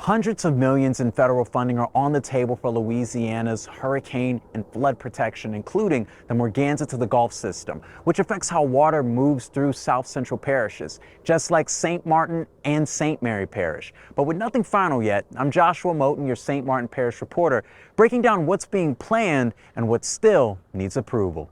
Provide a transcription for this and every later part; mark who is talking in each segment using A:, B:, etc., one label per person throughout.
A: Hundreds of millions in federal funding are on the table for Louisiana's hurricane and flood protection, including the Morganza-to-the-Gulf system, which affects how water moves through South Central parishes, just like St. Martin and St. Mary Parish. But with nothing final yet, I'm Joshua Moten, your St. Martin Parish reporter, breaking down what's being planned and what still needs approval.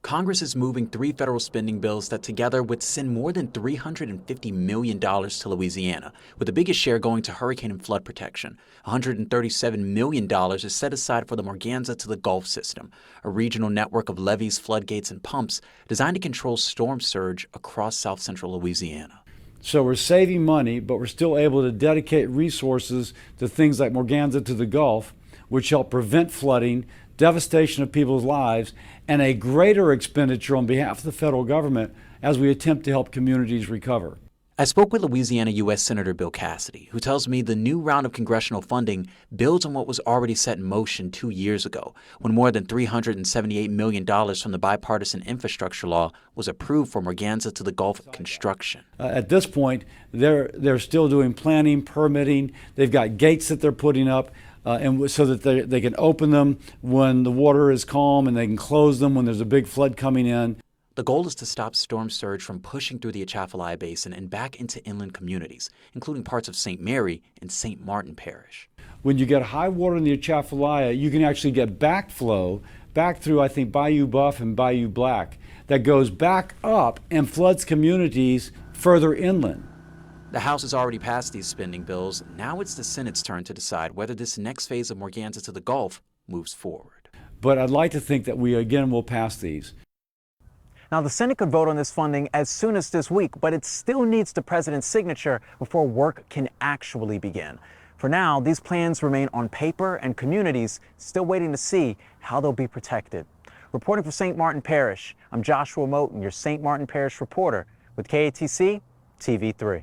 A: Congress is moving 3 federal spending bills that together would send more than $350 million to Louisiana, with the biggest share going to hurricane and flood protection. $137 million is set aside for the Morganza-to-the-Gulf system, a regional network of levees, floodgates, and pumps designed to control storm surge across South Central Louisiana.
B: So we're saving money, but we're still able to dedicate resources to things like Morganza-to-the-Gulf, which help prevent flooding, devastation of people's lives, and a greater expenditure on behalf of the federal government as we attempt to help communities recover.
A: I spoke with Louisiana U.S. Senator Bill Cassidy, who tells me the new round of congressional funding builds on what was already set in motion 2 years ago, when more than $378 million from the bipartisan infrastructure law was approved for Morganza-to-the-Gulf construction.
B: At this point, they're still doing planning, permitting. They've got gates that they're putting up. And so that they can open them when the water is calm, and they can close them when there's a big flood coming in.
A: The goal is to stop storm surge from pushing through the Atchafalaya Basin and back into inland communities, including parts of St. Mary and St. Martin Parish.
B: When you get high water in the Atchafalaya, you can actually get backflow back through, I think, Bayou Buff and Bayou Black, that goes back up and floods communities further inland.
A: The House has already passed these spending bills. Now it's the Senate's turn to decide whether this next phase of Morganza-to-the-Gulf moves forward.
B: But I'd like to think that we again will pass these.
A: Now, the Senate could vote on this funding as soon as this week, but it still needs the president's signature before work can actually begin. For now, these plans remain on paper, and communities still waiting to see how they'll be protected. Reporting for St. Martin Parish, I'm Joshua Moten, your St. Martin Parish reporter with KATC TV3.